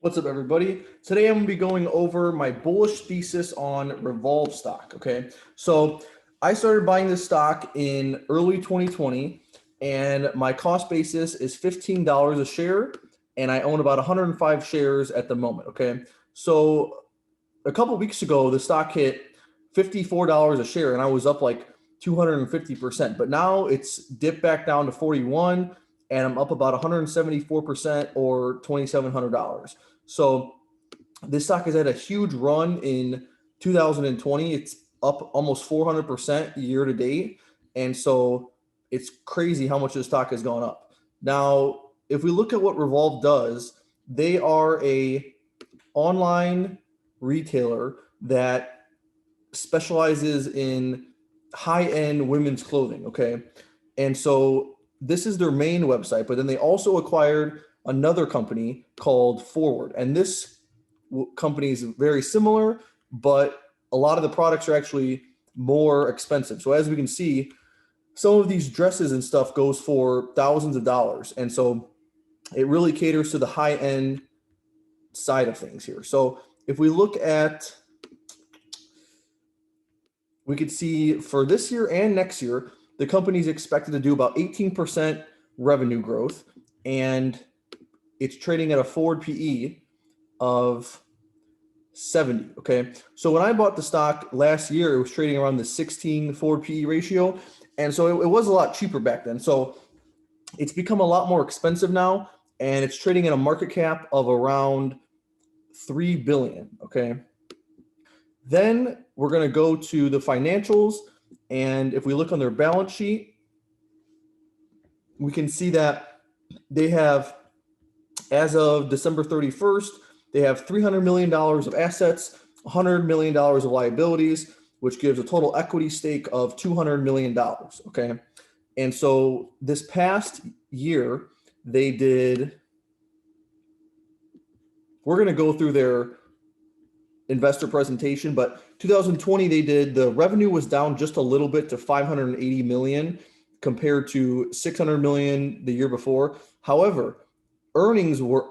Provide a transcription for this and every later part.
What's up, everybody? Today I'm going to be going over my bullish thesis on Revolve stock. Okay, so I started buying this stock in early 2020, and my cost basis is $15 a share, and I own about 105 shares at the moment. Okay, so a couple weeks ago, the stock hit $54 a share, and I was up like 250%. But now it's dipped back down to 41, and I'm up about 174% or $2,700. So this stock has had a huge run in 2020. It's up almost 400% year to date. And so it's crazy how much this stock has gone up. Now, if we look at what Revolve does, they are a online retailer that specializes in high-end women's clothing, okay? And so this is their main website, but then they also acquired another company called Forward. And this company is very similar, but a lot of the products are actually more expensive. So as we can see, some of these dresses and stuff goes for thousands of dollars. And so it really caters to the high-end side of things here. So if we look at, we could see for this year and next year, the company is expected to do about 18% revenue growth, and it's trading at a forward PE of 70. Okay. So when I bought the stock last year, it was trading around the 16 forward PE ratio. And so it was a lot cheaper back then. So it's become a lot more expensive now, and it's trading at a market cap of around 3 billion. Okay. Then we're going to go to the financials. And if we look on their balance sheet, we can see that they have, as of December 31st, they have $300 million of assets, $100 million of liabilities, which gives a total equity stake of $200 million. Okay. And so this past year, they did, we're going to go through their investor presentation, but 2020, they did, the revenue was down just a little bit to 580 million compared to 600 million the year before. However, earnings were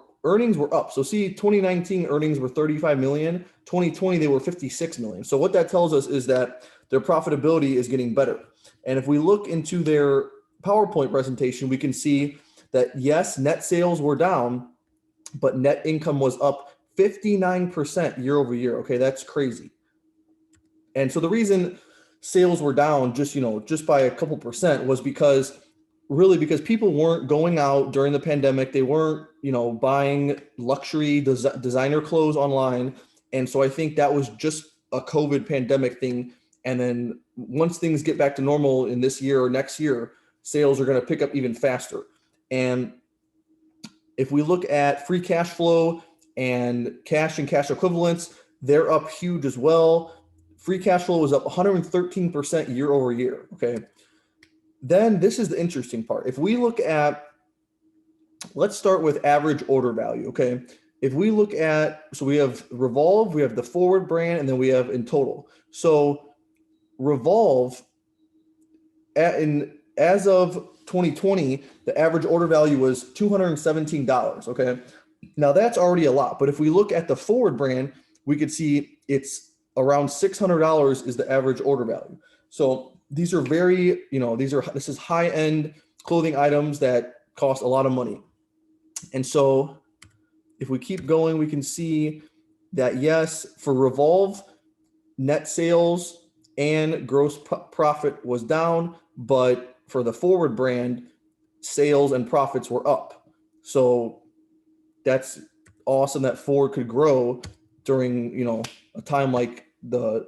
up. So see, 2019 earnings were 35 million, 2020 they were 56 million. So what that tells us is that their profitability is getting better. And if we look into their PowerPoint presentation, we can see that yes, net sales were down, but net income was up 59% year over year. Okay, that's crazy. And so the reason sales were down just by a couple percent was because people weren't going out during the pandemic. They weren't, buying luxury designer clothes online. And so I think that was just a COVID pandemic thing. And then once things get back to normal in this year or next year, sales are going to pick up even faster. And if we look at free cash flow and cash equivalents, they're up huge as well. Free cash flow was up 113% year over year. Okay. Then this is the interesting part. If we look at, let's start with average order value. Okay. If we look at, so we have Revolve, we have the Forward brand, and then we have in total. So Revolve, as of 2020, the average order value was $217. Okay. Now that's already a lot. But if we look at the Forward brand, we could see it's around $600 is the average order value. So these are very, this is high-end clothing items that cost a lot of money. And so if we keep going, we can see that yes, for Revolve, net sales and gross profit was down, but for the Forward brand, sales and profits were up. So that's awesome that Forward could grow during, a time like the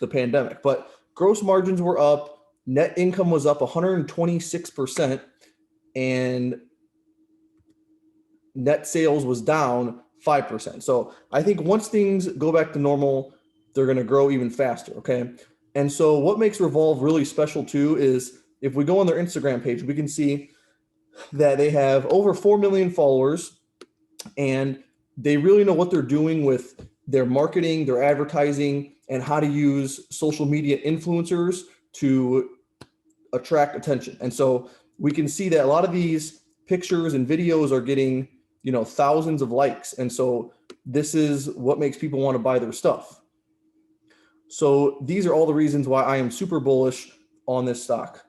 pandemic. But gross margins were up, net income was up 126%, and net sales was down 5%. So I think once things go back to normal, they're going to grow even faster. Okay. And so what makes Revolve really special too is if we go on their Instagram page, we can see that they have over 4 million followers, and they really know what they're doing with their marketing, their advertising, and how to use social media influencers to attract attention. And so we can see that a lot of these pictures and videos are getting thousands of likes. And so this is what makes people want to buy their stuff. So these are all the reasons why I am super bullish on this stock.